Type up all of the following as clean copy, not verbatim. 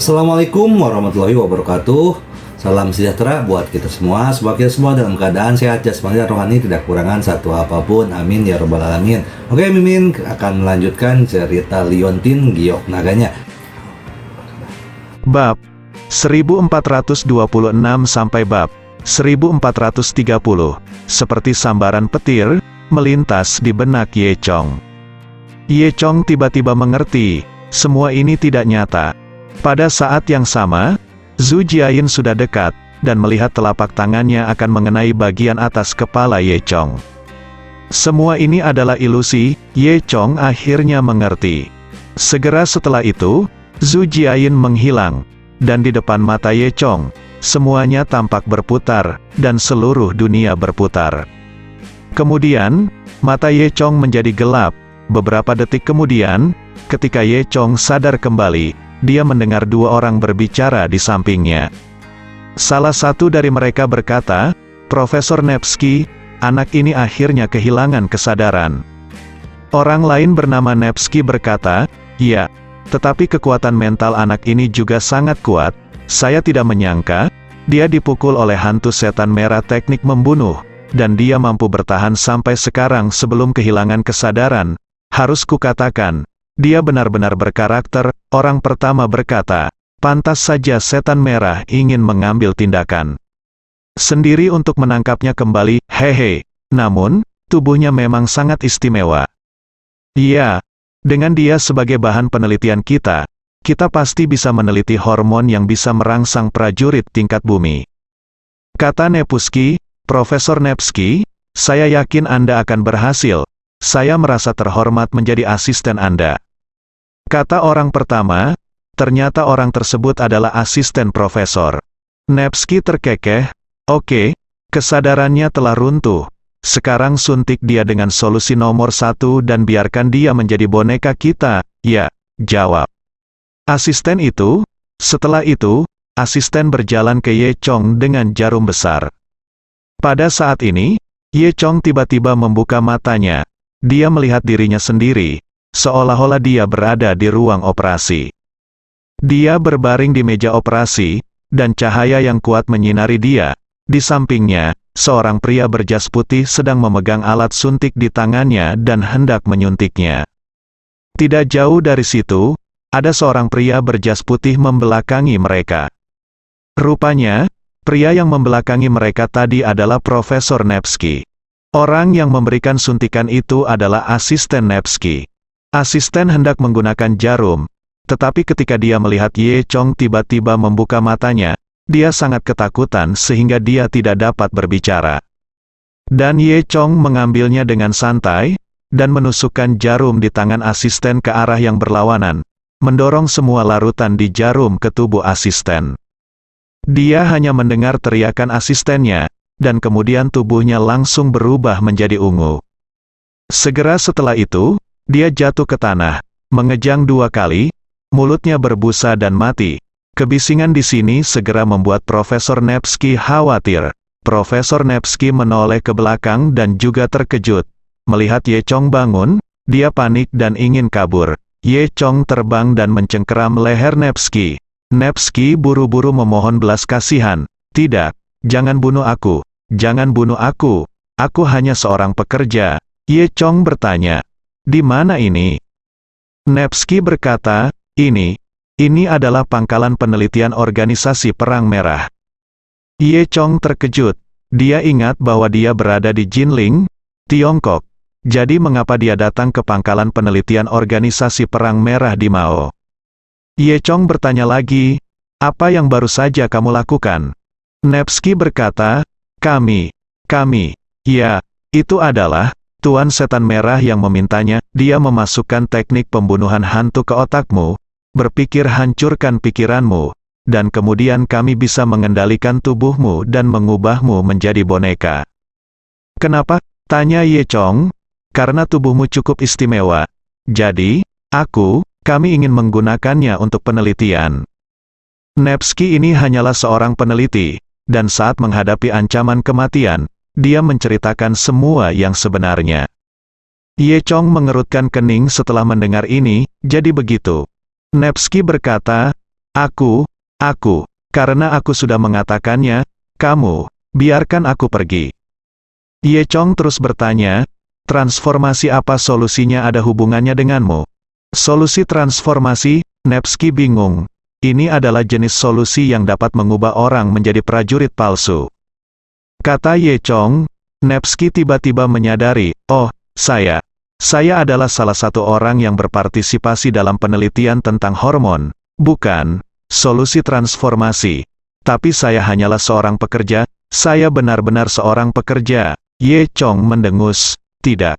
Assalamualaikum warahmatullahi wabarakatuh. Salam sejahtera buat kita semua. Semoga kita semua dalam keadaan sehat jasmani dan rohani, tidak kekurangan satu apapun. Amin ya robbal alamin. Oke, Mimin akan melanjutkan cerita Liontin Giok Naganya. Bab 1426 sampai bab 1430. Seperti sambaran petir melintas di benak Ye Chong. Ye Chong tiba-tiba mengerti, semua ini tidak nyata. Pada saat yang sama, Zhu Jiayin sudah dekat, dan melihat telapak tangannya akan mengenai bagian atas kepala Ye Chong. Semua ini adalah ilusi. Ye Chong akhirnya mengerti. Segera setelah itu, Zhu Jiayin menghilang, dan di depan mata Ye Chong, semuanya tampak berputar, dan seluruh dunia berputar. Kemudian, mata Ye Chong menjadi gelap. Beberapa detik kemudian, ketika Ye Chong sadar kembali, dia mendengar dua orang berbicara di sampingnya. Salah satu dari mereka berkata, "Profesor Nevsky, anak ini akhirnya kehilangan kesadaran." Orang lain bernama Nevsky berkata, "Ya, tetapi kekuatan mental anak ini juga sangat kuat. Saya tidak menyangka, dia dipukul oleh hantu setan merah teknik membunuh, dan dia mampu bertahan sampai sekarang sebelum kehilangan kesadaran. Harus kukatakan, dia benar-benar berkarakter." Orang pertama berkata, "Pantas saja setan merah ingin mengambil tindakan sendiri untuk menangkapnya kembali, hehe. Namun, tubuhnya memang sangat istimewa. Iya, dengan dia sebagai bahan penelitian kita pasti bisa meneliti hormon yang bisa merangsang prajurit tingkat bumi." Kata Nepusky, "Profesor Nevsky, saya yakin Anda akan berhasil. Saya merasa terhormat menjadi asisten Anda." Kata orang pertama, ternyata orang tersebut adalah asisten profesor. Nevsky terkekeh, "Oke, kesadarannya telah runtuh. Sekarang suntik dia dengan solusi nomor 1 dan biarkan dia menjadi boneka kita." "Ya," jawab asisten itu. Setelah itu, asisten berjalan ke Ye Chong dengan jarum besar. Pada saat ini, Ye Chong tiba-tiba membuka matanya. Dia melihat dirinya sendiri, seolah-olah dia berada di ruang operasi. Dia berbaring di meja operasi, dan cahaya yang kuat menyinari dia. Di sampingnya, seorang pria berjas putih sedang memegang alat suntik di tangannya dan hendak menyuntiknya. Tidak jauh dari situ, ada seorang pria berjas putih membelakangi mereka. Rupanya, pria yang membelakangi mereka tadi adalah Profesor Nevsky. Orang yang memberikan suntikan itu adalah asisten Nevsky. Asisten hendak menggunakan jarum, tetapi ketika dia melihat Ye Chong tiba-tiba membuka matanya, dia sangat ketakutan sehingga dia tidak dapat berbicara. Dan Ye Chong mengambilnya dengan santai, dan menusukkan jarum di tangan asisten ke arah yang berlawanan, mendorong semua larutan di jarum ke tubuh asisten. Dia hanya mendengar teriakan asistennya, dan kemudian tubuhnya langsung berubah menjadi ungu. Segera setelah itu, dia jatuh ke tanah, mengejang 2 kali, mulutnya berbusa dan mati. Kebisingan di sini segera membuat Profesor Nevsky khawatir. Profesor Nevsky menoleh ke belakang dan juga terkejut. Melihat Ye Chong bangun, dia panik dan ingin kabur. Ye Chong terbang dan mencengkeram leher Nevsky. Nevsky buru-buru memohon belas kasihan. "Tidak, jangan bunuh aku. Jangan bunuh aku. Aku hanya seorang pekerja." Ye Chong bertanya, "Di mana ini?" Nevsky berkata, Ini adalah pangkalan penelitian organisasi Perang Merah." Ye Chong terkejut. Dia ingat bahwa dia berada di Jinling, Tiongkok. Jadi mengapa dia datang ke pangkalan penelitian organisasi Perang Merah di Mao? Ye Chong bertanya lagi, "Apa yang baru saja kamu lakukan?" Nevsky berkata, Kami. Ya, itu adalah Tuan Setan Merah yang memintanya." Dia memasukkan teknik pembunuhan hantu ke otakmu, berpikir hancurkan pikiranmu, dan kemudian kami bisa mengendalikan tubuhmu dan mengubahmu menjadi boneka." "Kenapa?" tanya Ye Chong. "Karena tubuhmu cukup istimewa. Jadi, kami ingin menggunakannya untuk penelitian." Nevsky ini hanyalah seorang peneliti, dan saat menghadapi ancaman kematian, dia menceritakan semua yang sebenarnya. Ye Chong mengerutkan kening setelah mendengar ini. "Jadi begitu." Nevsky berkata, Aku, karena aku sudah mengatakannya, kamu, biarkan aku pergi. Ye Chong terus bertanya, transformasi apa solusinya ada hubungannya denganmu? Solusi transformasi, Nevsky bingung. Ini adalah jenis solusi yang dapat mengubah orang menjadi prajurit palsu. Kata Ye Chong, Nevsky tiba-tiba menyadari, oh, saya adalah salah satu orang yang berpartisipasi dalam penelitian tentang hormon, bukan solusi transformasi. Tapi saya hanyalah seorang pekerja, saya benar-benar seorang pekerja. Ye Chong mendengus, tidak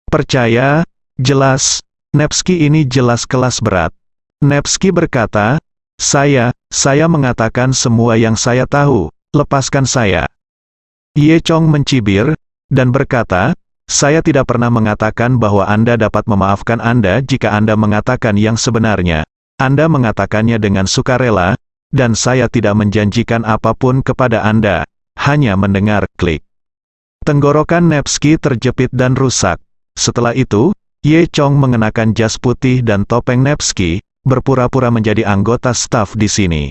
percaya, jelas, Nevsky ini jelas kelas berat. Nevsky berkata, saya mengatakan semua yang saya tahu, lepaskan saya. Ye Chong mencibir, dan berkata, saya tidak pernah mengatakan bahwa Anda dapat memaafkan Anda jika Anda mengatakan yang sebenarnya. Anda mengatakannya dengan sukarela, dan saya tidak menjanjikan apapun kepada Anda, hanya mendengar klik. Tenggorokan Nevsky terjepit dan rusak. Setelah itu, Ye Chong mengenakan jas putih dan topeng Nevsky, berpura-pura menjadi anggota staf di sini.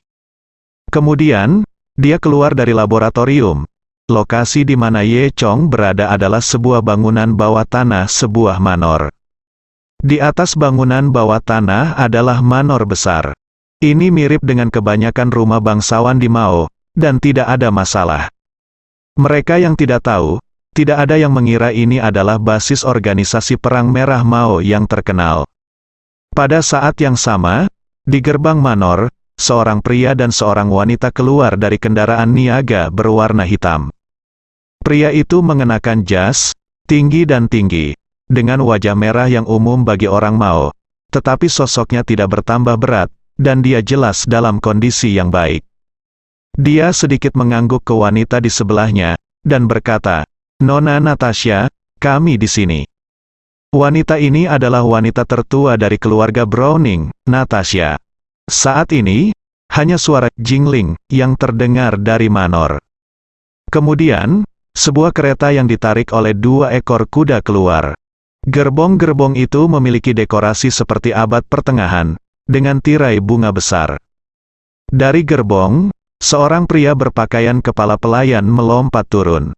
Kemudian, dia keluar dari laboratorium. Lokasi di mana Ye Chong berada adalah sebuah bangunan bawah tanah sebuah manor. Di atas bangunan bawah tanah adalah manor besar. Ini mirip dengan kebanyakan rumah bangsawan di Mao, dan tidak ada masalah. Mereka yang tidak tahu, tidak ada yang mengira ini adalah basis organisasi Perang Merah Mao yang terkenal. Pada saat yang sama, di gerbang manor, seorang pria dan seorang wanita keluar dari kendaraan niaga berwarna hitam. Pria itu mengenakan jas, tinggi dan tinggi, dengan wajah merah yang umum bagi orang Mao, tetapi sosoknya tidak bertambah berat, dan dia jelas dalam kondisi yang baik. Dia sedikit mengangguk ke wanita di sebelahnya, dan berkata, Nona Natasha, kami di sini. Wanita ini adalah wanita tertua dari keluarga Browning, Natasha. Saat ini, hanya suara jingling yang terdengar dari manor. Kemudian, sebuah kereta yang ditarik oleh 2 ekor kuda keluar. Gerbong-gerbong itu memiliki dekorasi seperti abad pertengahan, dengan tirai bunga besar. Dari gerbong, seorang pria berpakaian kepala pelayan melompat turun.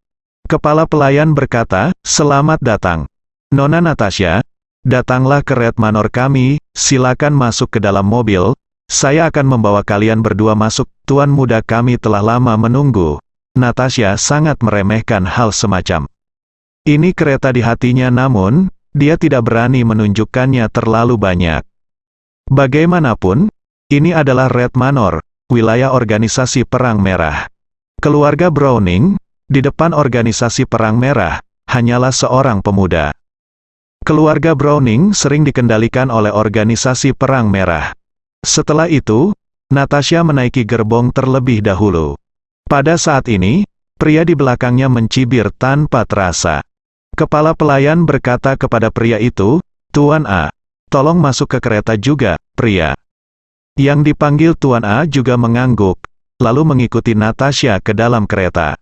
Kepala pelayan berkata, selamat datang. Nona Natasha, datanglah ke Red Manor kami, silakan masuk ke dalam mobil, saya akan membawa kalian berdua masuk, tuan muda kami telah lama menunggu. Natasha sangat meremehkan hal semacam ini kereta di hatinya, namun, dia tidak berani menunjukkannya terlalu banyak. Bagaimanapun, ini adalah Red Manor, wilayah organisasi Perang Merah. Keluarga Browning, di depan organisasi Perang Merah, hanyalah seorang pemuda. Keluarga Browning sering dikendalikan oleh organisasi Perang Merah. Setelah itu, Natasha menaiki gerbong terlebih dahulu. Pada saat ini, pria di belakangnya mencibir tanpa terasa. Kepala pelayan berkata kepada pria itu, Tuan A, tolong masuk ke kereta juga, pria. Yang dipanggil Tuan A juga mengangguk, lalu mengikuti Natasha ke dalam kereta.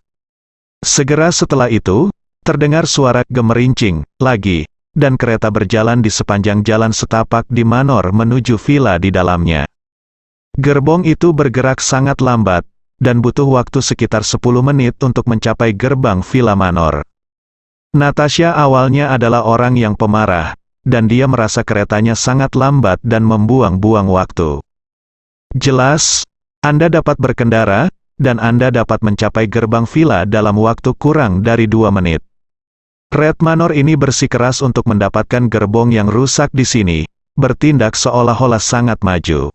Segera setelah itu, terdengar suara gemerincing lagi, dan kereta berjalan di sepanjang jalan setapak di manor menuju villa di dalamnya. Gerbong itu bergerak sangat lambat, dan butuh waktu sekitar 10 menit untuk mencapai gerbang villa manor. Natasha awalnya adalah orang yang pemarah, dan dia merasa keretanya sangat lambat dan membuang-buang waktu. Jelas, Anda dapat berkendara, dan Anda dapat mencapai gerbang villa dalam waktu kurang dari 2 menit. Red Manor ini bersikeras untuk mendapatkan gerbong yang rusak di sini, bertindak seolah-olah sangat maju.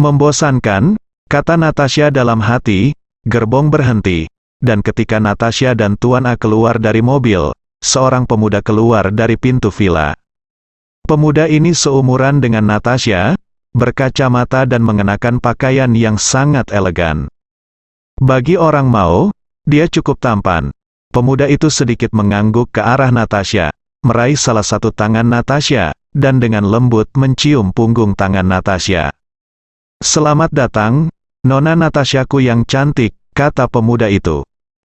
Membosankan, kata Natasha dalam hati, gerbong berhenti, dan ketika Natasha dan Tuan A keluar dari mobil, seorang pemuda keluar dari pintu villa. Pemuda ini seumuran dengan Natasha, berkacamata dan mengenakan pakaian yang sangat elegan. Bagi orang Mao, dia cukup tampan. Pemuda itu sedikit mengangguk ke arah Natasha, meraih salah satu tangan Natasha, dan dengan lembut mencium punggung tangan Natasha. Selamat datang, Nona Natashaku yang cantik, kata pemuda itu.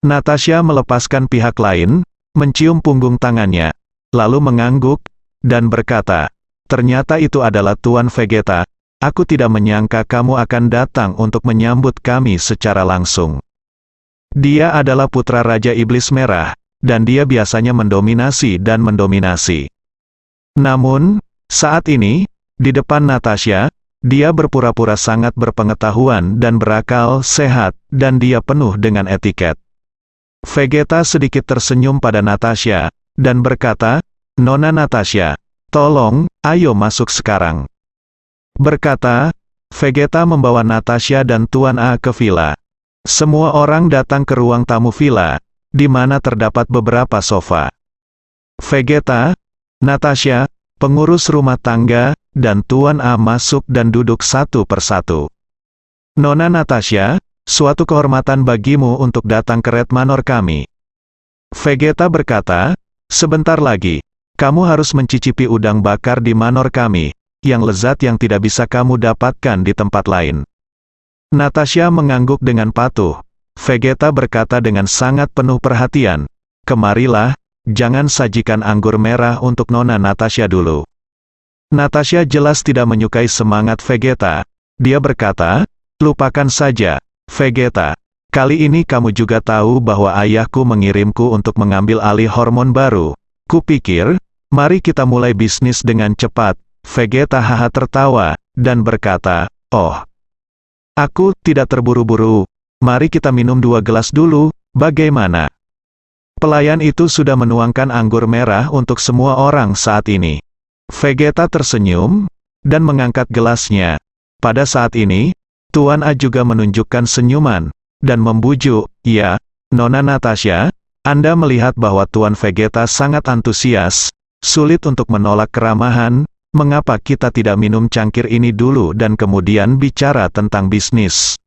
Natasha melepaskan pihak lain, mencium punggung tangannya, lalu mengangguk, dan berkata, ternyata itu adalah Tuan Vegeta, aku tidak menyangka kamu akan datang untuk menyambut kami secara langsung. Dia adalah putra Raja Iblis Merah, dan dia biasanya mendominasi dan mendominasi. Namun, saat ini, di depan Natasha, dia berpura-pura sangat berpengetahuan dan berakal sehat, dan dia penuh dengan etiket. Vegeta sedikit tersenyum pada Natasha, dan berkata, "Nona Natasha, tolong, ayo masuk sekarang." Berkata, Vegeta membawa Natasha dan Tuan A ke villa. Semua orang datang ke ruang tamu villa, di mana terdapat beberapa sofa. Vegeta, Natasha, pengurus rumah tangga, dan Tuan A masuk dan duduk satu persatu. "Nona Natasha, suatu kehormatan bagimu untuk datang ke Red Manor kami." Vegeta berkata, "Sebentar lagi, kamu harus mencicipi udang bakar di manor kami, yang lezat yang tidak bisa kamu dapatkan di tempat lain." Natasha mengangguk dengan patuh. Vegeta berkata dengan sangat penuh perhatian, "Kemarilah, jangan sajikan anggur merah untuk Nona Natasha dulu." Natasha jelas tidak menyukai semangat Vegeta. Dia berkata, "Lupakan saja, Vegeta. Kali ini kamu juga tahu bahwa ayahku mengirimku untuk mengambil alih hormon baru. Kupikir, mari kita mulai bisnis dengan cepat." Vegeta haha tertawa, dan berkata, "Oh, aku tidak terburu-buru. Mari kita minum 2 gelas dulu, bagaimana?" Pelayan itu sudah menuangkan anggur merah untuk semua orang saat ini. Vegeta tersenyum, dan mengangkat gelasnya. Pada saat ini, Tuan A juga menunjukkan senyuman, dan membujuk, "Ya, Nona Natasha, Anda melihat bahwa Tuan Vegeta sangat antusias, sulit untuk menolak keramahan. Mengapa kita tidak minum cangkir ini dulu dan kemudian bicara tentang bisnis?"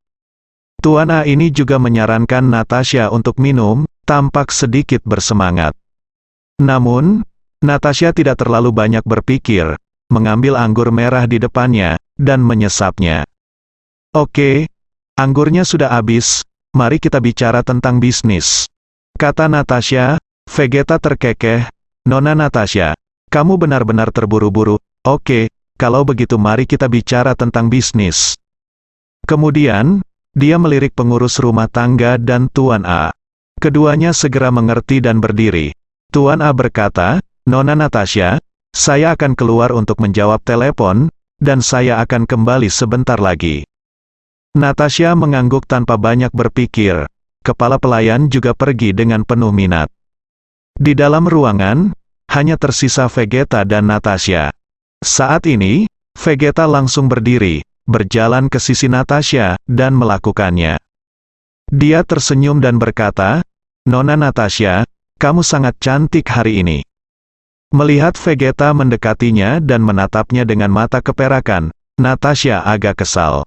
Tuan A ini juga menyarankan Natasha untuk minum, tampak sedikit bersemangat. Namun, Natasha tidak terlalu banyak berpikir, mengambil anggur merah di depannya, dan menyesapnya. "Oke, anggurnya sudah habis, mari kita bicara tentang bisnis," kata Natasha. Vegeta terkekeh, "Nona Natasha, kamu benar-benar terburu-buru. Oke, kalau begitu mari kita bicara tentang bisnis." Kemudian, dia melirik pengurus rumah tangga dan Tuan A. Keduanya segera mengerti dan berdiri. Tuan A berkata, "Nona Natasha, saya akan keluar untuk menjawab telepon, dan saya akan kembali sebentar lagi." Natasha mengangguk tanpa banyak berpikir. Kepala pelayan juga pergi dengan penuh minat. Di dalam ruangan, hanya tersisa Vegeta dan Natasha. Saat ini, Vegeta langsung berdiri, berjalan ke sisi Natasha, dan melakukannya. Dia tersenyum dan berkata, "Nona Natasha, kamu sangat cantik hari ini." Melihat Vegeta mendekatinya dan menatapnya dengan mata keperakan, Natasha agak kesal.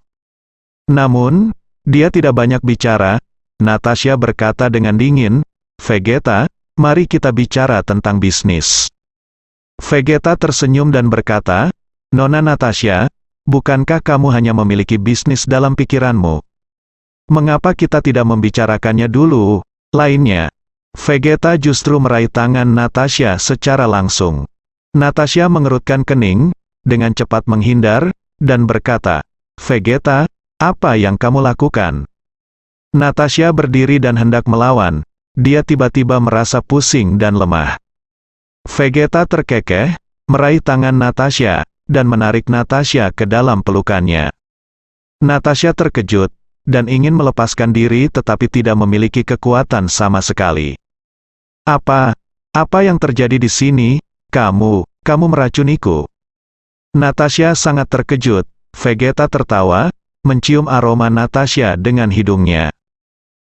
Namun, dia tidak banyak bicara. Natasha berkata dengan dingin, "Vegeta, mari kita bicara tentang bisnis." Vegeta tersenyum dan berkata, "Nona Natasha, bukankah kamu hanya memiliki bisnis dalam pikiranmu? Mengapa kita tidak membicarakannya dulu?" Lainnya, Vegeta justru meraih tangan Natasha secara langsung. Natasha mengerutkan kening, dengan cepat menghindar, dan berkata, "Vegeta, apa yang kamu lakukan?" Natasha berdiri dan hendak melawan. Dia tiba-tiba merasa pusing dan lemah. Vegeta terkekeh, meraih tangan Natasha, dan menarik Natasha ke dalam pelukannya. Natasha terkejut, dan ingin melepaskan diri tetapi tidak memiliki kekuatan sama sekali. Apa yang terjadi di sini? Kamu meracuniku." Natasha sangat terkejut. Vegeta tertawa, mencium aroma Natasha dengan hidungnya.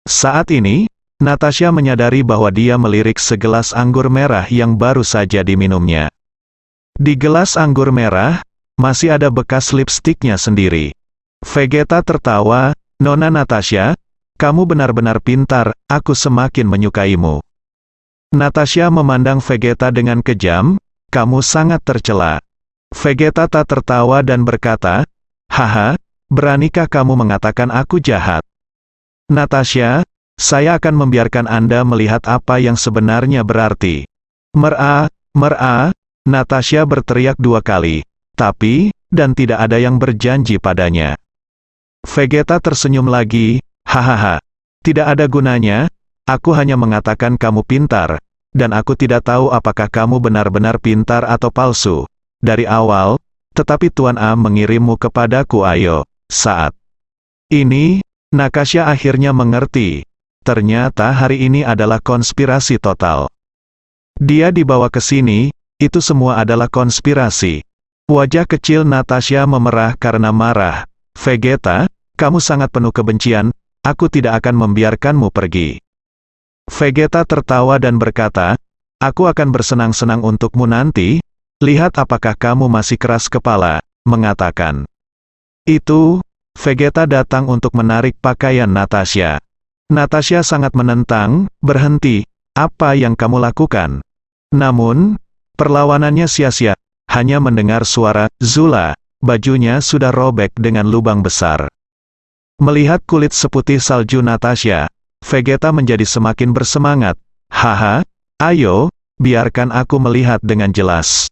Saat ini, Natasha menyadari bahwa dia melirik segelas anggur merah yang baru saja diminumnya. Di gelas anggur merah, masih ada bekas lipstiknya sendiri. Vegeta tertawa, "Nona Natasha, kamu benar-benar pintar, aku semakin menyukaimu." Natasha memandang Vegeta dengan kejam, "Kamu sangat tercela." Vegeta tak tertawa dan berkata, "Haha, beranikah kamu mengatakan aku jahat?" "Natasha, saya akan membiarkan Anda melihat apa yang sebenarnya berarti." Merah, Natasha berteriak 2 kali. Tapi, dan tidak ada yang berjanji padanya. Vegeta tersenyum lagi, hahaha. Tidak ada gunanya, aku hanya mengatakan kamu pintar, dan aku tidak tahu apakah kamu benar-benar pintar atau palsu. Dari awal, tetapi Tuan A mengirimmu kepadaku ayo. Saat ini, Natasha akhirnya mengerti. Ternyata hari ini adalah konspirasi total. Dia dibawa ke sini, itu semua adalah konspirasi. Wajah kecil Natasha memerah karena marah. Vegeta, kamu sangat penuh kebencian, aku tidak akan membiarkanmu pergi. Vegeta tertawa dan berkata, aku akan bersenang-senang untukmu nanti, lihat apakah kamu masih keras kepala, mengatakan. Itu, Vegeta datang untuk menarik pakaian Natasha. Natasha sangat menentang, berhenti, apa yang kamu lakukan? Namun, perlawanannya sia-sia. Hanya mendengar suara, Zula, bajunya sudah robek dengan lubang besar. Melihat kulit seputih salju Natasha, Vegeta menjadi semakin bersemangat. Haha, ayo, biarkan aku melihat dengan jelas.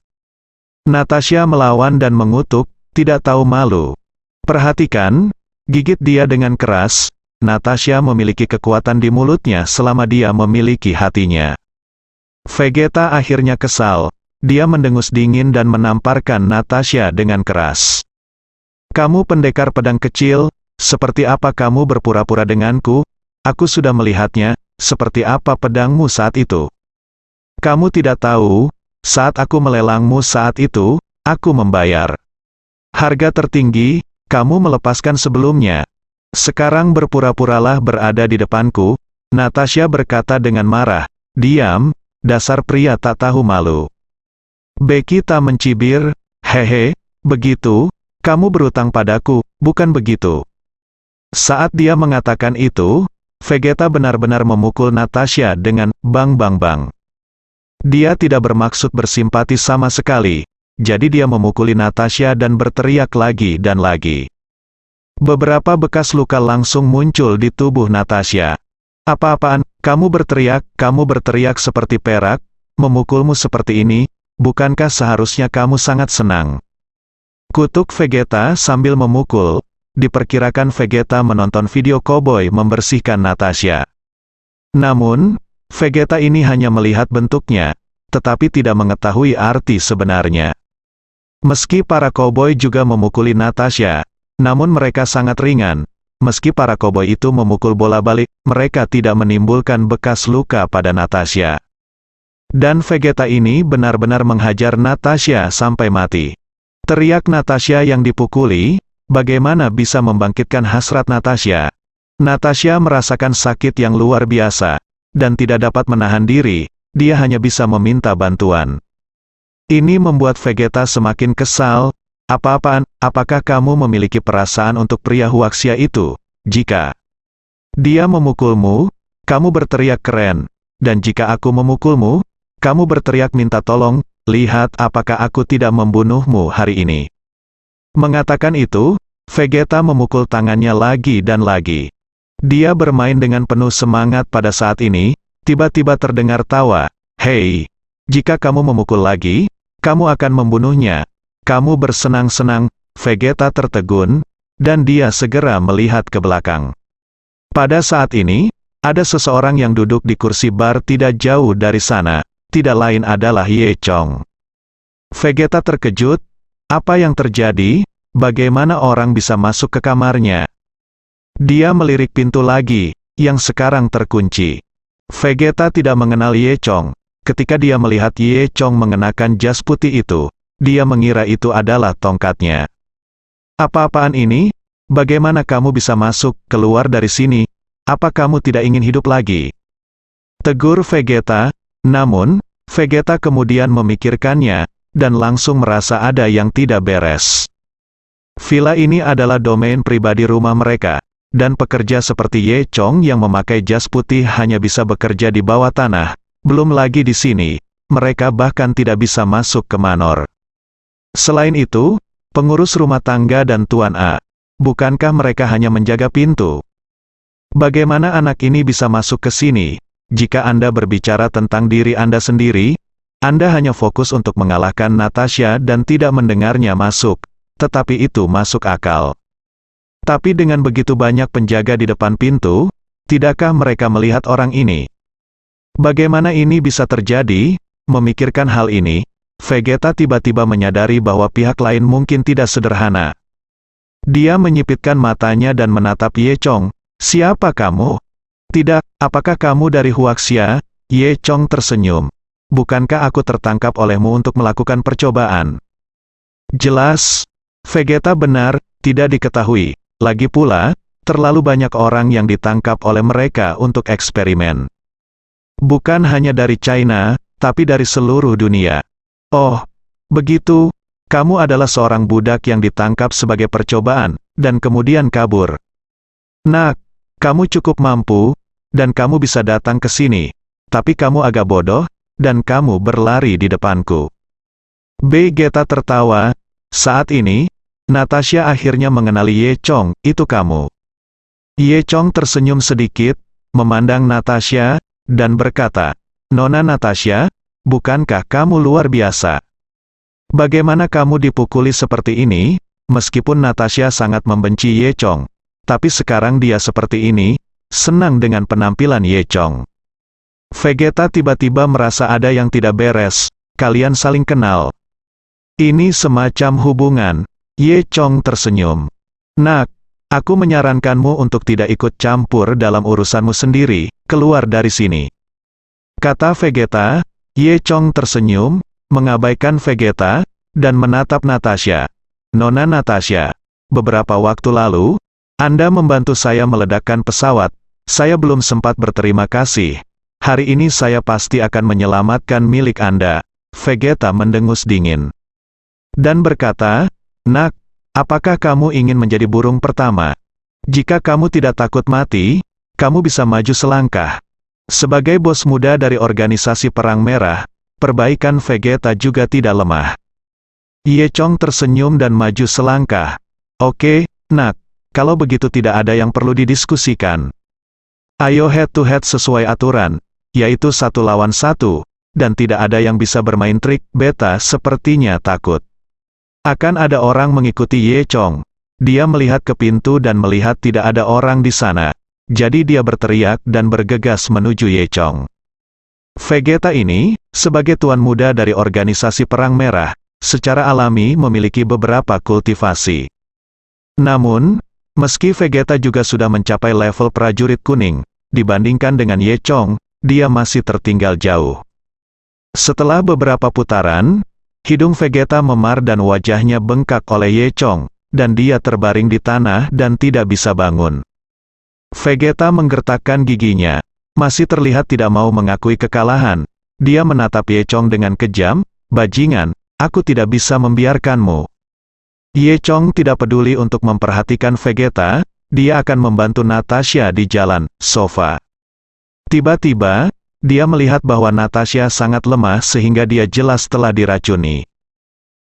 Natasha melawan dan mengutuk, tidak tahu malu. Perhatikan, gigit dia dengan keras. Natasha memiliki kekuatan di mulutnya selama dia memiliki hatinya. Vegeta akhirnya kesal. Dia mendengus dingin dan menamparkan Natasha dengan keras. Kamu pendekar pedang kecil, seperti apa kamu berpura-pura denganku? Aku sudah melihatnya, seperti apa pedangmu saat itu. Kamu tidak tahu, saat aku melelangmu saat itu, aku membayar harga tertinggi, kamu melepaskan sebelumnya. Sekarang berpura-puralah berada di depanku, Natasha berkata dengan marah. Diam, dasar pria tak tahu malu. Bekita mencibir, hehe, begitu, kamu berutang padaku, bukan begitu. Saat dia mengatakan itu, Vegeta benar-benar memukul Natasha dengan bang bang bang. Dia tidak bermaksud bersimpati sama sekali, jadi dia memukuli Natasha dan berteriak lagi dan lagi. Beberapa bekas luka langsung muncul di tubuh Natasha. Apa-apaan, kamu berteriak seperti perak, memukulmu seperti ini, bukankah seharusnya kamu sangat senang? Kutuk Vegeta sambil memukul, diperkirakan Vegeta menonton video koboi membersihkan Natasha. Namun, Vegeta ini hanya melihat bentuknya, tetapi tidak mengetahui arti sebenarnya. Meski para koboi juga memukuli Natasha, namun mereka sangat ringan. Meski para koboi itu memukul bola balik, mereka tidak menimbulkan bekas luka pada Natasha. Dan Vegeta ini benar-benar menghajar Natasha sampai mati. Teriak Natasha yang dipukuli, bagaimana bisa membangkitkan hasrat Natasha? Natasha merasakan sakit yang luar biasa, dan tidak dapat menahan diri, dia hanya bisa meminta bantuan. Ini membuat Vegeta semakin kesal. Apa-apaan, apakah kamu memiliki perasaan untuk pria Huaxia itu? Jika dia memukulmu, kamu berteriak keren, dan jika aku memukulmu, kamu berteriak minta tolong, lihat apakah aku tidak membunuhmu hari ini. Mengatakan itu, Vegeta memukul tangannya lagi dan lagi. Dia bermain dengan penuh semangat pada saat ini, tiba-tiba terdengar tawa, hei, jika kamu memukul lagi, kamu akan membunuhnya. Kamu bersenang-senang, Vegeta tertegun, dan dia segera melihat ke belakang. Pada saat ini, ada seseorang yang duduk di kursi bar tidak jauh dari sana. Tidak lain adalah Ye Chong. Vegeta terkejut, apa yang terjadi, bagaimana orang bisa masuk ke kamarnya? Dia melirik pintu lagi, yang sekarang terkunci. Vegeta tidak mengenal Ye Chong. Ketika dia melihat Ye Chong mengenakan jas putih itu, dia mengira itu adalah tongkatnya. Apa-apaan ini? Bagaimana kamu bisa masuk, keluar dari sini? Apa kamu tidak ingin hidup lagi? Tegur Vegeta. Namun, Vegeta kemudian memikirkannya, dan langsung merasa ada yang tidak beres. Villa ini adalah domain pribadi rumah mereka, dan pekerja seperti Ye Chong yang memakai jas putih hanya bisa bekerja di bawah tanah, belum lagi di sini, mereka bahkan tidak bisa masuk ke manor. Selain itu, pengurus rumah tangga dan Tuan A, bukankah mereka hanya menjaga pintu? Bagaimana anak ini bisa masuk ke sini? Jika Anda berbicara tentang diri Anda sendiri, Anda hanya fokus untuk mengalahkan Natasha dan tidak mendengarnya masuk. tetapi itu masuk akal. Tapi dengan begitu banyak penjaga di depan pintu, tidakkah mereka melihat orang ini? Bagaimana ini bisa terjadi? Memikirkan hal ini, Vegeta tiba-tiba menyadari bahwa pihak lain mungkin tidak sederhana. Dia menyipitkan matanya dan menatap Ye Chong. Siapa kamu? Tidak, apakah kamu dari Huaxia? Ye Chong tersenyum. Bukankah aku tertangkap olehmu untuk melakukan percobaan? Jelas, Vegeta benar, tidak diketahui. Lagi pula, terlalu banyak orang yang ditangkap oleh mereka untuk eksperimen. Bukan hanya dari China, tapi dari seluruh dunia. Oh, begitu, kamu adalah seorang budak yang ditangkap sebagai percobaan, dan kemudian kabur. Nak, kamu cukup mampu, dan kamu bisa datang ke sini, tapi kamu agak bodoh, dan kamu berlari di depanku. Vegeta tertawa. Saat ini, Natasha akhirnya mengenali Ye Chong, itu kamu. Ye Chong tersenyum sedikit, memandang Natasha, dan berkata, Nona Natasha, bukankah kamu luar biasa? Bagaimana kamu dipukuli seperti ini? Meskipun Natasha sangat membenci Ye Chong, tapi sekarang dia seperti ini, senang dengan penampilan Ye Chong. Vegeta tiba-tiba merasa ada yang tidak beres, kalian saling kenal. Ini semacam hubungan. Ye Chong tersenyum. Nak, aku menyarankanmu untuk tidak ikut campur dalam urusanmu sendiri, keluar dari sini. Kata Vegeta. Ye Chong tersenyum, mengabaikan Vegeta, dan menatap Natasha. Nona Natasha, beberapa waktu lalu, Anda membantu saya meledakkan pesawat, saya belum sempat berterima kasih. Hari ini saya pasti akan menyelamatkan milik Anda. Vegeta mendengus dingin. Dan berkata, Nak, apakah kamu ingin menjadi burung pertama? Jika kamu tidak takut mati, kamu bisa maju selangkah. Sebagai bos muda dari organisasi Perang Merah, perbaikan Vegeta juga tidak lemah. Ye Chong tersenyum dan maju selangkah. Oke, Nak, kalau begitu tidak ada yang perlu didiskusikan. Ayo head to head sesuai aturan, yaitu 1 lawan 1, dan tidak ada yang bisa bermain trik. Beta sepertinya takut. Akan ada orang mengikuti Ye Chong. Dia melihat ke pintu dan melihat tidak ada orang di sana. Jadi dia berteriak dan bergegas menuju Ye Chong. Vegeta ini, sebagai tuan muda dari organisasi Perang Merah, secara alami memiliki beberapa kultivasi. Namun, meski Vegeta juga sudah mencapai level prajurit kuning, dibandingkan dengan Ye Chong, dia masih tertinggal jauh. Setelah beberapa putaran, hidung Vegeta memar dan wajahnya bengkak oleh Ye Chong, dan dia terbaring di tanah dan tidak bisa bangun. Vegeta menggertakkan giginya, masih terlihat tidak mau mengakui kekalahan. Dia menatap Ye Chong dengan kejam, bajingan, aku tidak bisa membiarkanmu. Ye Chong tidak peduli untuk memperhatikan Vegeta, dia akan membantu Natasha di jalan sofa. Tiba-tiba, dia melihat bahwa Natasha sangat lemah sehingga dia jelas telah diracuni.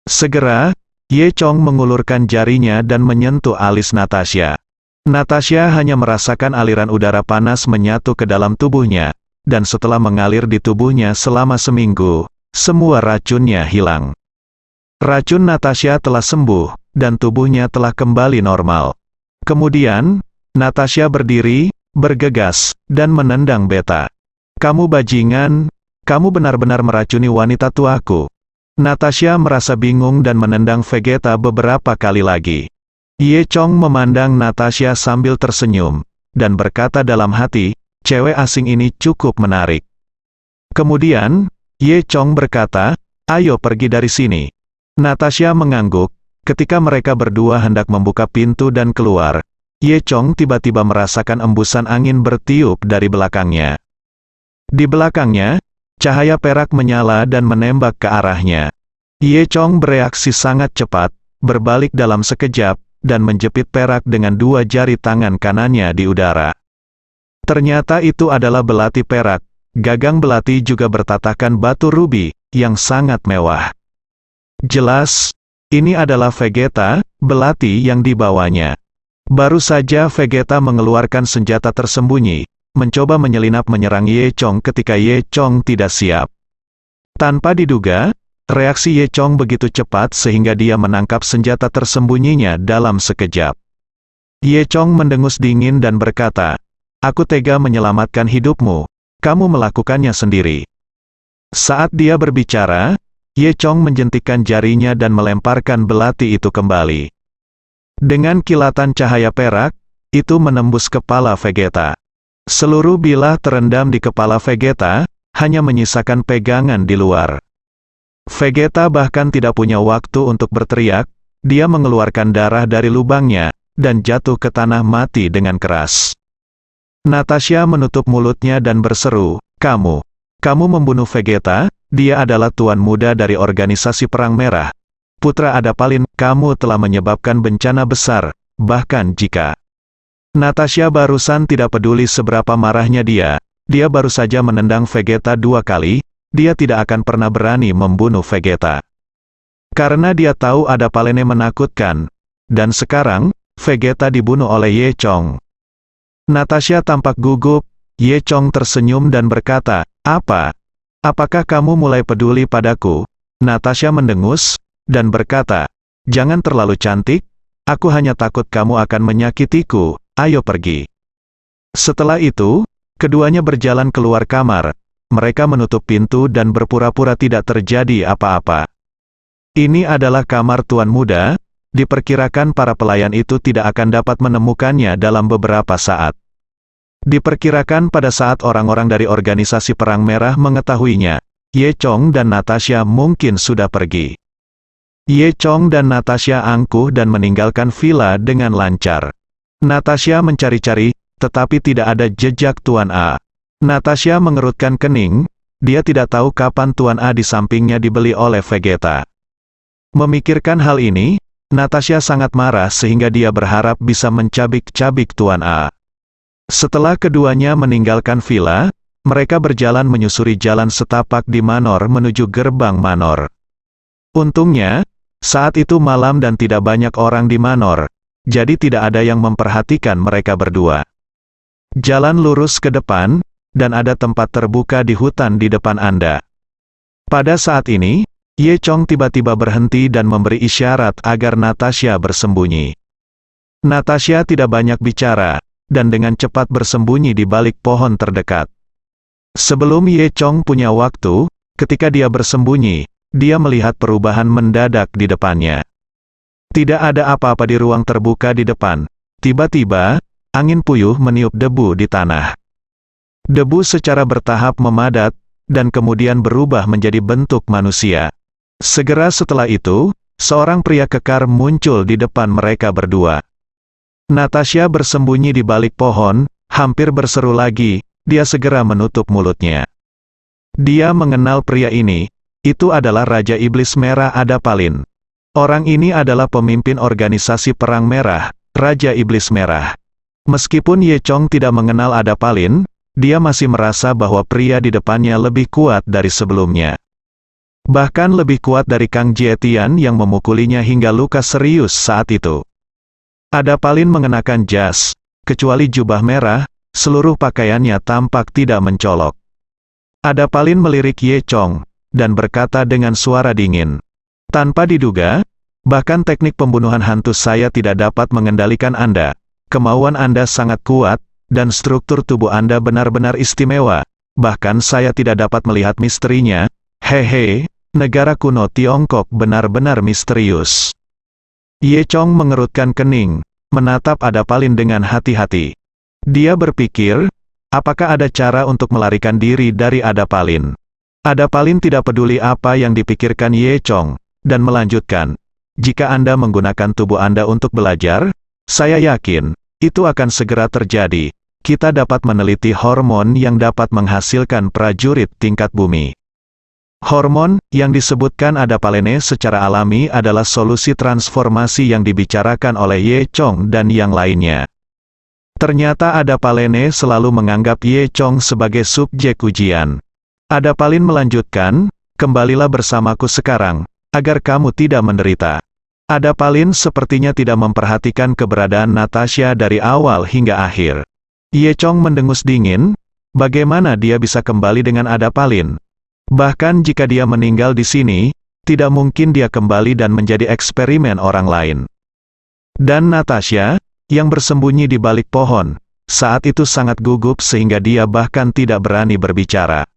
Segera, Ye Chong mengulurkan jarinya dan menyentuh alis Natasha. Natasha hanya merasakan aliran udara panas menyatu ke dalam tubuhnya, dan setelah mengalir di tubuhnya selama seminggu, semua racunnya hilang. Racun Natasha telah sembuh, dan tubuhnya telah kembali normal. Kemudian, Natasha berdiri, bergegas, dan menendang Beta. Kamu bajingan, kamu benar-benar meracuni wanita tuaku. Natasha merasa bingung dan menendang Vegeta beberapa kali lagi. Ye Chong memandang Natasha sambil tersenyum, dan berkata dalam hati, cewek asing ini cukup menarik. Kemudian, Ye Chong berkata, ayo pergi dari sini. Natasha mengangguk, ketika mereka berdua hendak membuka pintu dan keluar. Ye Chong tiba-tiba merasakan embusan angin bertiup dari belakangnya. Di belakangnya, cahaya perak menyala dan menembak ke arahnya. Ye Chong bereaksi sangat cepat, berbalik dalam sekejap, dan menjepit perak dengan 2 jari tangan kanannya di udara. Ternyata itu adalah belati perak. Gagang belati juga bertatakan batu rubi, yang sangat mewah. Jelas, ini adalah Vegeta, belati yang dibawanya. Baru saja Vegeta mengeluarkan senjata tersembunyi, mencoba menyelinap menyerang Ye Chong ketika Ye Chong tidak siap. Tanpa diduga, Reaksi Ye Chong begitu cepat sehingga dia menangkap senjata tersembunyinya dalam sekejap. Ye Chong mendengus dingin dan berkata, "Aku tega menyelamatkan hidupmu, kamu melakukannya sendiri." Saat dia berbicara, Ye Chong menjentikkan jarinya dan melemparkan belati itu kembali. Dengan kilatan cahaya perak, itu menembus kepala Vegeta. Seluruh bilah terendam di kepala Vegeta, hanya menyisakan pegangan di luar. Vegeta bahkan tidak punya waktu untuk berteriak, dia mengeluarkan darah dari lubangnya, dan jatuh ke tanah mati dengan keras. Natasha menutup mulutnya dan berseru, Kamu membunuh Vegeta, dia adalah tuan muda dari organisasi Perang Merah. Putra Adapalin, kamu telah menyebabkan bencana besar, bahkan jika Natasha barusan tidak peduli seberapa marahnya dia baru saja menendang Vegeta 2 kali, dia tidak akan pernah berani membunuh Vegeta. Karena dia tahu Adapalene menakutkan, dan sekarang, Vegeta dibunuh oleh Ye Chong. Natasha tampak gugup, Ye Chong tersenyum dan berkata, Apakah kamu mulai peduli padaku? Natasha mendengus, dan berkata, "Jangan terlalu cantik, aku hanya takut kamu akan menyakitiku, ayo pergi." Setelah itu, keduanya berjalan keluar kamar. Mereka menutup pintu dan berpura-pura tidak terjadi apa-apa. Ini adalah kamar tuan muda, diperkirakan para pelayan itu tidak akan dapat menemukannya dalam beberapa saat. Diperkirakan pada saat orang-orang dari organisasi Perang Merah mengetahuinya, Ye Chong dan Natasha mungkin sudah pergi. Ye Chong dan Natasha angkuh dan meninggalkan villa dengan lancar. Natasha mencari-cari, tetapi tidak ada jejak Tuan A. Natasha mengerutkan kening, dia tidak tahu kapan Tuan A di sampingnya dibeli oleh Vegeta. Memikirkan hal ini, Natasha sangat marah sehingga dia berharap bisa mencabik-cabik Tuan A. Setelah keduanya meninggalkan villa, mereka berjalan menyusuri jalan setapak di Manor menuju gerbang Manor. Untungnya, saat itu malam dan tidak banyak orang di Manor, jadi tidak ada yang memperhatikan mereka berdua. Jalan lurus ke depan, dan ada tempat terbuka di hutan di depan Anda. Pada saat ini, Ye Chong tiba-tiba berhenti dan memberi isyarat agar Natasha bersembunyi. Natasha tidak banyak bicara, dan dengan cepat bersembunyi di balik pohon terdekat. Sebelum Ye Chong punya waktu, ketika dia bersembunyi, dia melihat perubahan mendadak di depannya. Tidak ada apa-apa di ruang terbuka di depan. Tiba-tiba, angin puyuh meniup debu di tanah. Debu secara bertahap memadat, dan kemudian berubah menjadi bentuk manusia. Segera setelah itu, seorang pria kekar muncul di depan mereka berdua. Natasha bersembunyi di balik pohon, hampir berseru lagi, dia segera menutup mulutnya. Dia mengenal pria ini, itu adalah Raja Iblis Merah Adapalin. Orang ini adalah pemimpin organisasi Perang Merah, Raja Iblis Merah. Meskipun Ye Chong tidak mengenal Adapalin, dia masih merasa bahwa pria di depannya lebih kuat dari sebelumnya. Bahkan lebih kuat dari Kang Jietian yang memukulinya hingga luka serius saat itu. Adapalin mengenakan jas, kecuali jubah merah, seluruh pakaiannya tampak tidak mencolok. Adapalin melirik Ye Chong, dan berkata dengan suara dingin. Tanpa diduga, bahkan teknik pembunuhan hantu saya tidak dapat mengendalikan Anda. Kemauan Anda sangat kuat, dan struktur tubuh Anda benar-benar istimewa. Bahkan saya tidak dapat melihat misterinya. Hehe, negara kuno Tiongkok benar-benar misterius. Ye Chong mengerutkan kening, menatap Adapalin dengan hati-hati. Dia berpikir, apakah ada cara untuk melarikan diri dari Adapalin? Adapalin tidak peduli apa yang dipikirkan Ye Chong, dan melanjutkan, jika Anda menggunakan tubuh Anda untuk belajar, saya yakin, itu akan segera terjadi. Kita dapat meneliti hormon yang dapat menghasilkan prajurit tingkat bumi. Hormon yang disebutkan Adapalene secara alami adalah solusi transformasi yang dibicarakan oleh Ye Chong dan yang lainnya. Ternyata Adapalene selalu menganggap Ye Chong sebagai subjek ujian. Adapalin melanjutkan, kembalilah bersamaku sekarang, agar kamu tidak menderita. Adapalin sepertinya tidak memperhatikan keberadaan Natasha dari awal hingga akhir. Ye Chong mendengus dingin, bagaimana dia bisa kembali dengan Adapalin? Bahkan jika dia meninggal di sini, tidak mungkin dia kembali dan menjadi eksperimen orang lain. Dan Natasha, yang bersembunyi di balik pohon, saat itu sangat gugup sehingga dia bahkan tidak berani berbicara.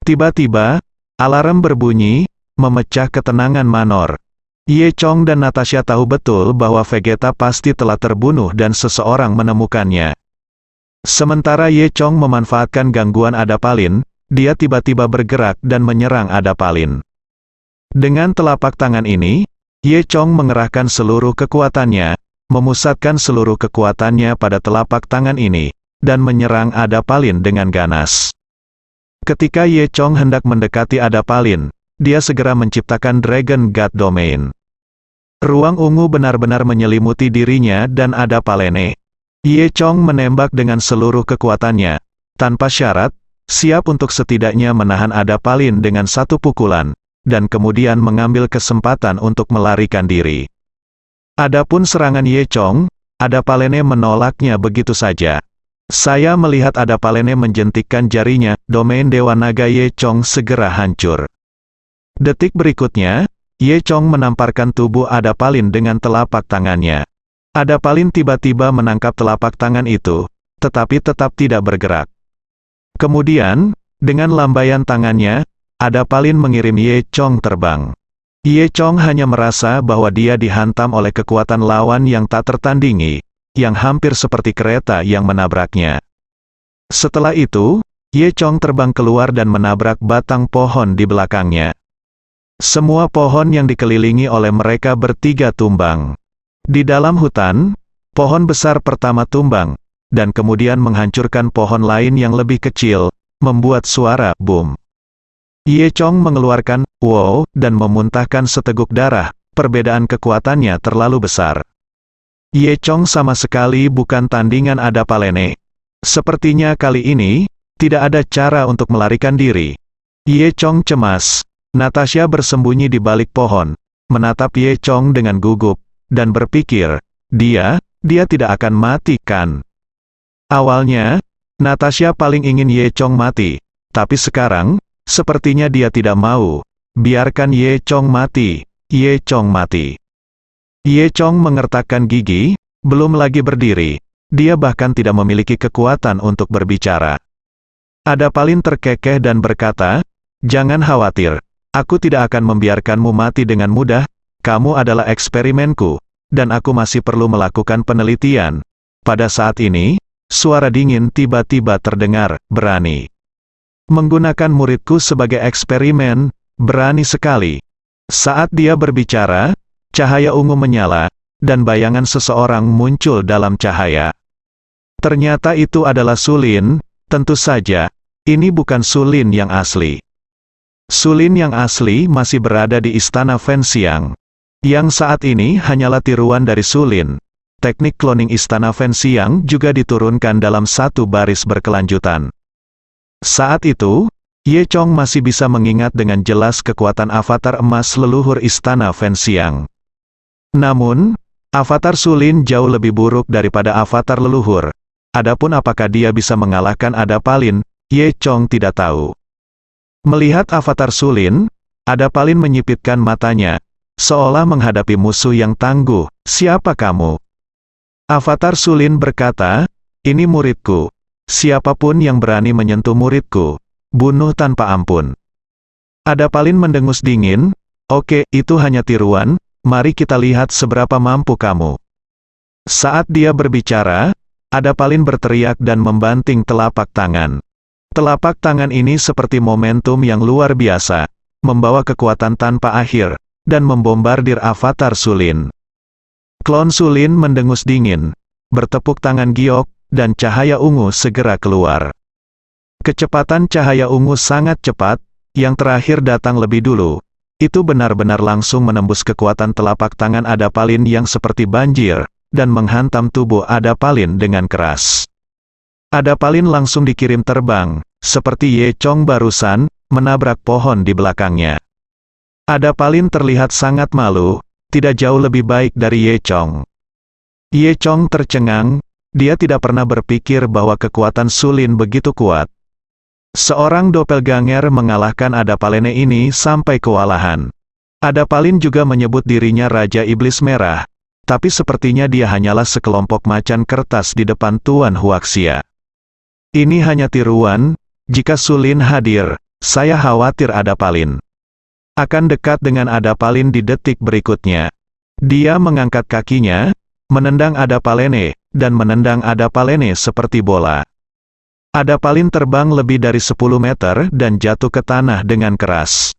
Tiba-tiba, alarm berbunyi, memecah ketenangan Manor. Ye Chong dan Natasha tahu betul bahwa Vegeta pasti telah terbunuh dan seseorang menemukannya. Sementara Ye Chong memanfaatkan gangguan Adapalin, dia tiba-tiba bergerak dan menyerang Adapalin. Dengan telapak tangan ini, Ye Chong mengerahkan seluruh kekuatannya, memusatkan seluruh kekuatannya pada telapak tangan ini, dan menyerang Adapalin dengan ganas. Ketika Ye Chong hendak mendekati Adapalin, dia segera menciptakan Dragon God Domain. Ruang ungu benar-benar menyelimuti dirinya dan Adapalene. Ye Chong menembak dengan seluruh kekuatannya, tanpa syarat, siap untuk setidaknya menahan Adapalin dengan satu pukulan, dan kemudian mengambil kesempatan untuk melarikan diri. Adapun serangan Ye Chong, Adapalene menolaknya begitu saja. Saya melihat Adapalene menjentikkan jarinya, domain Dewa Naga Ye Chong segera hancur. Detik berikutnya, Ye Chong menamparkan tubuh Adapalin dengan telapak tangannya. Adapalin tiba-tiba menangkap telapak tangan itu, tetapi tetap tidak bergerak. Kemudian, dengan lambaian tangannya, Adapalin mengirim Ye Chong terbang. Ye Chong hanya merasa bahwa dia dihantam oleh kekuatan lawan yang tak tertandingi, yang hampir seperti kereta yang menabraknya. Setelah itu, Ye Chong terbang keluar dan menabrak batang pohon di belakangnya. Semua pohon yang dikelilingi oleh mereka bertiga tumbang. Di dalam hutan, pohon besar pertama tumbang, dan kemudian menghancurkan pohon lain yang lebih kecil, membuat suara boom. Ye Chong mengeluarkan wow dan memuntahkan seteguk darah, perbedaan kekuatannya terlalu besar. Ye Chong sama sekali bukan tandingan Adapalene. Sepertinya kali ini, tidak ada cara untuk melarikan diri. Ye Chong cemas. Natasha bersembunyi di balik pohon, menatap Ye Chong dengan gugup, dan berpikir, dia tidak akan mati kan? Awalnya, Natasha paling ingin Ye Chong mati, tapi sekarang, sepertinya dia tidak mau. Biarkan Ye Chong mati, Ye Chong mati. Ye Chong mengertakkan gigi, belum lagi berdiri. Dia bahkan tidak memiliki kekuatan untuk berbicara. Adapalin terkekeh dan berkata, "Jangan khawatir, aku tidak akan membiarkanmu mati dengan mudah, kamu adalah eksperimenku, dan aku masih perlu melakukan penelitian." Pada saat ini, suara dingin tiba-tiba terdengar, "Berani menggunakan muridku sebagai eksperimen, berani sekali." Saat dia berbicara, cahaya ungu menyala, dan bayangan seseorang muncul dalam cahaya. Ternyata itu adalah Sulin. Tentu saja, ini bukan Sulin yang asli. Sulin yang asli masih berada di Istana Fenxiang. Yang saat ini hanyalah tiruan dari Sulin. Teknik cloning Istana Fenxiang juga diturunkan dalam satu baris berkelanjutan. Saat itu, Ye Chong masih bisa mengingat dengan jelas kekuatan avatar emas leluhur Istana Fenxiang. Namun, avatar Sulin jauh lebih buruk daripada avatar leluhur. Adapun apakah dia bisa mengalahkan Adapalin, Ye Chong tidak tahu. Melihat avatar Sulin, Adapalin menyipitkan matanya, seolah menghadapi musuh yang tangguh. "Siapa kamu?" Avatar Sulin berkata, "Ini muridku. Siapapun yang berani menyentuh muridku, bunuh tanpa ampun." Adapalin mendengus dingin, "Oke, itu hanya tiruan, mari kita lihat seberapa mampu kamu." Saat dia berbicara, Adapalin berteriak dan membanting telapak tangan. Telapak tangan ini seperti momentum yang luar biasa, membawa kekuatan tanpa akhir, dan membombardir avatar Sulin. Klon Sulin mendengus dingin, bertepuk tangan giok, dan cahaya ungu segera keluar. Kecepatan cahaya ungu sangat cepat, yang terakhir datang lebih dulu. Itu benar-benar langsung menembus kekuatan telapak tangan Adapalin yang seperti banjir, dan menghantam tubuh Adapalin dengan keras. Adapalin langsung dikirim terbang, seperti Ye Chong barusan, menabrak pohon di belakangnya. Adapalin terlihat sangat malu, tidak jauh lebih baik dari Ye Chong. Ye Chong tercengang, dia tidak pernah berpikir bahwa kekuatan Sulin begitu kuat. Seorang doppelganger mengalahkan Adapalene ini sampai kewalahan. Adapalin juga menyebut dirinya Raja Iblis Merah, tapi sepertinya dia hanyalah sekelompok macan kertas di depan Tuan Huaxia. Ini hanya tiruan, jika Sulin hadir, saya khawatir Adapalin akan dekat dengan Adapalin di detik berikutnya. Dia mengangkat kakinya, menendang Adapalene, dan menendang Adapalene seperti bola. Adapalin terbang lebih dari 10 meter dan jatuh ke tanah dengan keras.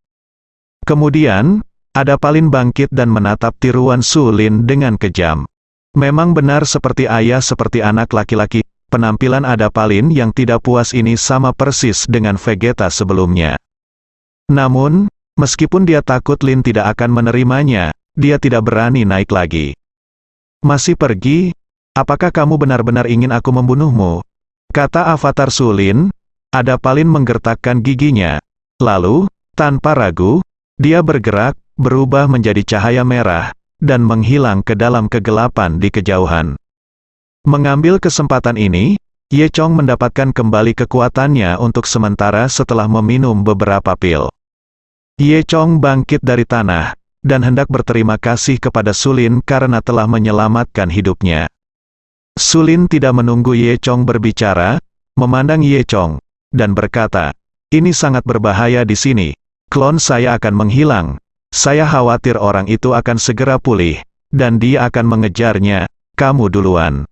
Kemudian, Adapalin bangkit dan menatap tiruan Sulin dengan kejam. Memang benar seperti ayah seperti anak laki-laki, penampilan Adapalin yang tidak puas ini sama persis dengan Vegeta sebelumnya. Namun, meskipun dia takut Lin tidak akan menerimanya, dia tidak berani naik lagi. Masih pergi? Apakah kamu benar-benar ingin aku membunuhmu? Kata avatar Sulin. Adapalin menggertakkan giginya. Lalu, tanpa ragu, dia bergerak, berubah menjadi cahaya merah, dan menghilang ke dalam kegelapan di kejauhan. Mengambil kesempatan ini, Ye Chong mendapatkan kembali kekuatannya untuk sementara setelah meminum beberapa pil. Ye Chong bangkit dari tanah, dan hendak berterima kasih kepada Sulin karena telah menyelamatkan hidupnya. Sulin tidak menunggu Ye Chong berbicara, memandang Ye Chong, dan berkata, "Ini sangat berbahaya di sini. Klon saya akan menghilang. Saya khawatir orang itu akan segera pulih, dan dia akan mengejarnya. Kamu duluan."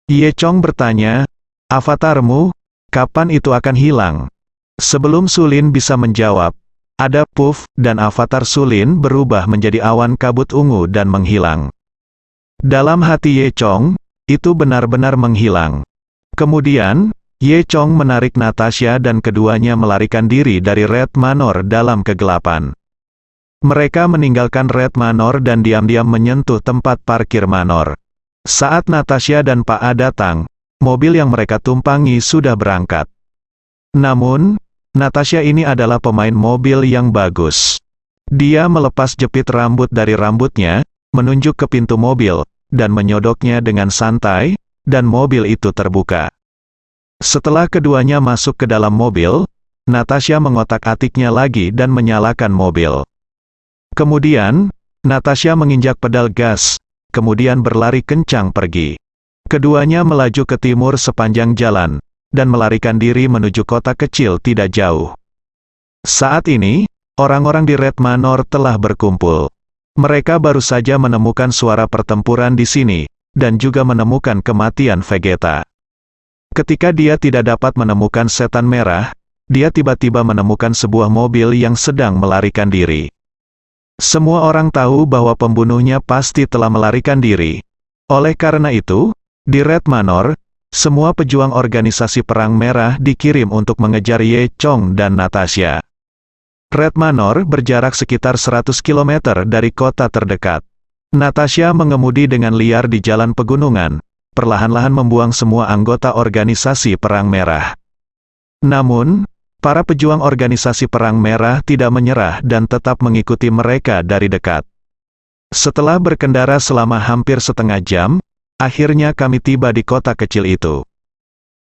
Ye Chong bertanya, "Avatarmu, kapan itu akan hilang?" Sebelum Sulin bisa menjawab, ada puff, dan avatar Sulin berubah menjadi awan kabut ungu dan menghilang. Dalam hati Ye Chong, itu benar-benar menghilang. Kemudian, Ye Chong menarik Natasha dan keduanya melarikan diri dari Red Manor dalam kegelapan. Mereka meninggalkan Red Manor dan diam-diam menyentuh tempat parkir Manor. Saat Natasha dan Pak A datang, mobil yang mereka tumpangi sudah berangkat. Namun, Natasha ini adalah pemain mobil yang bagus. Dia melepas jepit rambut dari rambutnya, menunjuk ke pintu mobil, dan menyodoknya dengan santai, dan mobil itu terbuka. Setelah keduanya masuk ke dalam mobil, Natasha mengotak-atiknya lagi dan menyalakan mobil. Kemudian, Natasha menginjak pedal gas, kemudian berlari kencang pergi. Keduanya melaju ke timur sepanjang jalan, dan melarikan diri menuju kota kecil tidak jauh. Saat ini, orang-orang di Red Manor telah berkumpul. Mereka baru saja menemukan suara pertempuran di sini, dan juga menemukan kematian Vegeta. Ketika dia tidak dapat menemukan setan merah, dia tiba-tiba menemukan sebuah mobil yang sedang melarikan diri. Semua orang tahu bahwa pembunuhnya pasti telah melarikan diri. Oleh karena itu, di Red Manor, semua pejuang organisasi Perang Merah dikirim untuk mengejar Ye Chong dan Natasha. Red Manor berjarak sekitar 100 km dari kota terdekat. Natasha mengemudi dengan liar di jalan pegunungan, perlahan-lahan membuang semua anggota organisasi Perang Merah. Namun, para pejuang organisasi Perang Merah tidak menyerah dan tetap mengikuti mereka dari dekat. Setelah berkendara selama hampir setengah jam, akhirnya kami tiba di kota kecil itu.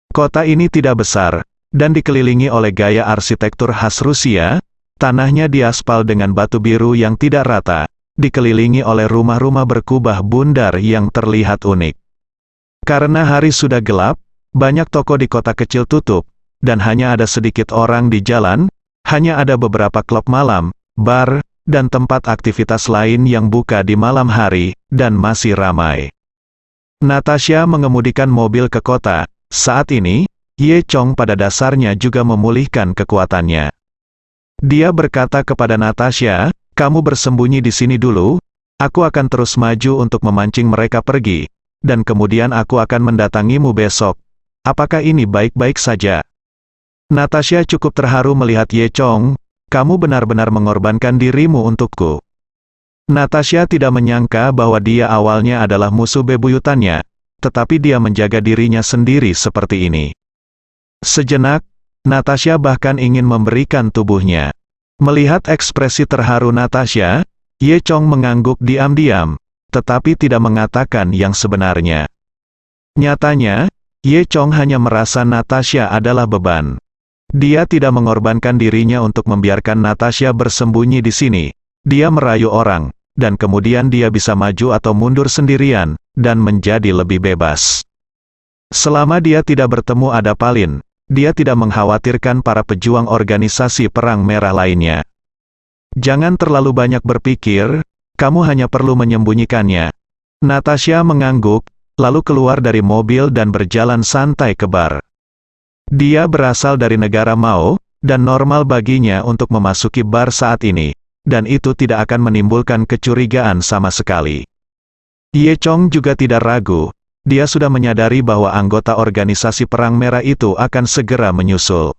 Kota ini tidak besar, dan dikelilingi oleh gaya arsitektur khas Rusia, tanahnya diaspal dengan batu biru yang tidak rata, dikelilingi oleh rumah-rumah berkubah bundar yang terlihat unik. Karena hari sudah gelap, banyak toko di kota kecil tutup, dan hanya ada sedikit orang di jalan, hanya ada beberapa klub malam, bar, dan tempat aktivitas lain yang buka di malam hari, dan masih ramai. Natasha mengemudikan mobil ke kota. Saat ini, Ye Chong pada dasarnya juga memulihkan kekuatannya. Dia berkata kepada Natasha, "Kamu bersembunyi di sini dulu, aku akan terus maju untuk memancing mereka pergi, dan kemudian aku akan mendatangimu besok. Apakah ini baik-baik saja?" Natasha cukup terharu melihat Ye Chong, "Kamu benar-benar mengorbankan dirimu untukku." Natasha tidak menyangka bahwa dia awalnya adalah musuh bebuyutannya, tetapi dia menjaga dirinya sendiri seperti ini. Sejenak, Natasha bahkan ingin memberikan tubuhnya. Melihat ekspresi terharu Natasha, Ye Chong mengangguk diam-diam, tetapi tidak mengatakan yang sebenarnya. Nyatanya, Ye Chong hanya merasa Natasha adalah beban. Dia tidak mengorbankan dirinya untuk membiarkan Natasha bersembunyi di sini, dia merayu orang, dan kemudian dia bisa maju atau mundur sendirian, dan menjadi lebih bebas. Selama dia tidak bertemu Adapalin, dia tidak mengkhawatirkan para pejuang organisasi Perang Merah lainnya. Jangan terlalu banyak berpikir, kamu hanya perlu menyembunyikannya. Natasha mengangguk, lalu keluar dari mobil dan berjalan santai ke bar. Dia berasal dari negara Mao, dan normal baginya untuk memasuki bar saat ini, dan itu tidak akan menimbulkan kecurigaan sama sekali. Ye Chong juga tidak ragu, dia sudah menyadari bahwa anggota organisasi Perang Merah itu akan segera menyusul.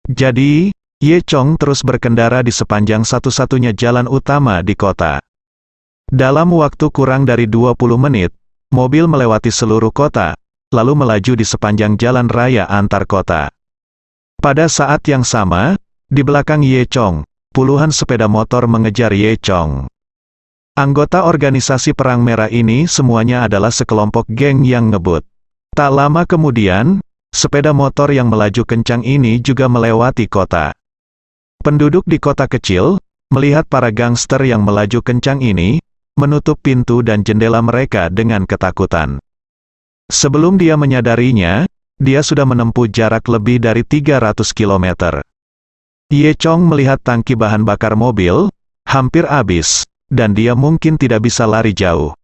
Jadi, Ye Chong terus berkendara di sepanjang satu-satunya jalan utama di kota. Dalam waktu kurang dari 20 menit, mobil melewati seluruh kota, lalu melaju di sepanjang jalan raya antar kota. Pada saat yang sama, di belakang Ye Chong, puluhan sepeda motor mengejar Ye Chong. Anggota organisasi Perang Merah ini semuanya adalah sekelompok geng yang ngebut. Tak lama kemudian, sepeda motor yang melaju kencang ini juga melewati kota. Penduduk di kota kecil, melihat para gangster yang melaju kencang ini, menutup pintu dan jendela mereka dengan ketakutan. Sebelum dia menyadarinya, dia sudah menempuh jarak lebih dari 300 km. Ye Chong melihat tangki bahan bakar mobil, hampir habis, dan dia mungkin tidak bisa lari jauh.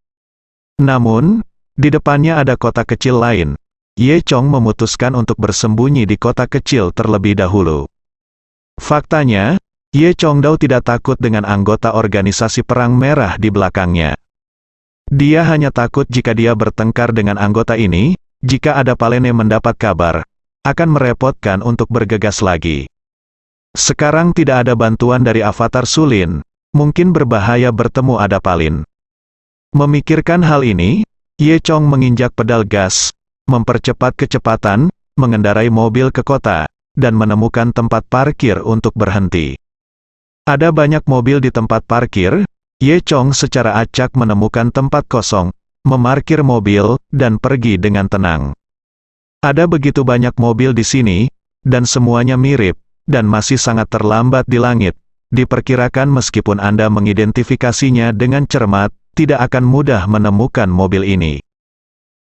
Namun, di depannya ada kota kecil lain. Ye Chong memutuskan untuk bersembunyi di kota kecil terlebih dahulu. Faktanya, Ye Chongdao tidak takut dengan anggota organisasi Perang Merah di belakangnya. Dia hanya takut jika dia bertengkar dengan anggota ini, jika Adapalene mendapat kabar, akan merepotkan untuk bergegas lagi. Sekarang tidak ada bantuan dari Avatar Sulin, mungkin berbahaya bertemu Adapalin. Memikirkan hal ini, Ye Chong menginjak pedal gas, mempercepat kecepatan, mengendarai mobil ke kota, dan menemukan tempat parkir untuk berhenti. Ada banyak mobil di tempat parkir. Ye Chong secara acak menemukan tempat kosong, memarkir mobil, dan pergi dengan tenang. Ada begitu banyak mobil di sini, dan semuanya mirip, dan masih sangat terlambat di langit. Diperkirakan meskipun Anda mengidentifikasinya dengan cermat, tidak akan mudah menemukan mobil ini.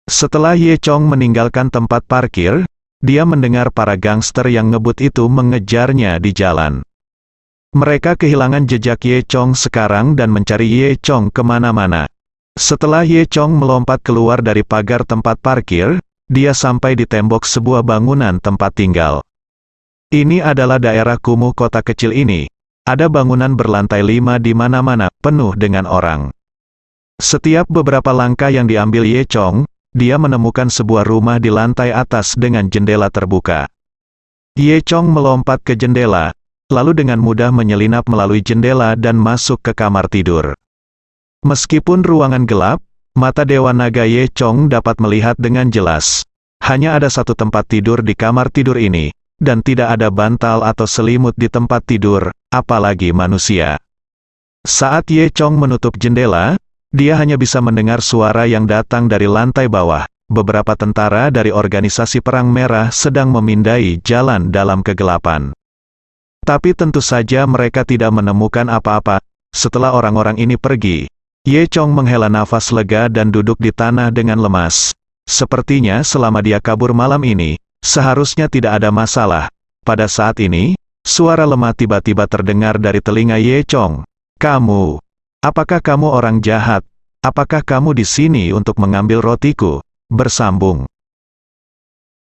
Setelah Ye Chong meninggalkan tempat parkir, dia mendengar para gangster yang ngebut itu mengejarnya di jalan. Mereka kehilangan jejak Ye Chong sekarang dan mencari Ye Chong kemana-mana. Setelah Ye Chong melompat keluar dari pagar tempat parkir, dia sampai di tembok sebuah bangunan tempat tinggal. Ini adalah daerah kumuh kota kecil ini. Ada bangunan berlantai 5 di mana-mana, penuh dengan orang. Setiap beberapa langkah yang diambil Ye Chong, dia menemukan sebuah rumah di lantai atas dengan jendela terbuka. Ye Chong melompat ke jendela, lalu dengan mudah menyelinap melalui jendela dan masuk ke kamar tidur. Meskipun ruangan gelap, mata Dewa Naga Ye Chong dapat melihat dengan jelas. Hanya ada satu tempat tidur di kamar tidur ini, dan tidak ada bantal atau selimut di tempat tidur, apalagi manusia. Saat Ye Chong menutup jendela, dia hanya bisa mendengar suara yang datang dari lantai bawah. Beberapa tentara dari organisasi Perang Merah sedang memindai jalan dalam kegelapan. Tapi tentu saja mereka tidak menemukan apa-apa. Setelah orang-orang ini pergi, Ye Chong menghela nafas lega dan duduk di tanah dengan lemas. Sepertinya selama dia kabur malam ini, seharusnya tidak ada masalah. Pada saat ini, suara lemah tiba-tiba terdengar dari telinga Ye Chong. "Kamu, apakah kamu orang jahat? Apakah kamu di sini untuk mengambil rotiku?" Bersambung.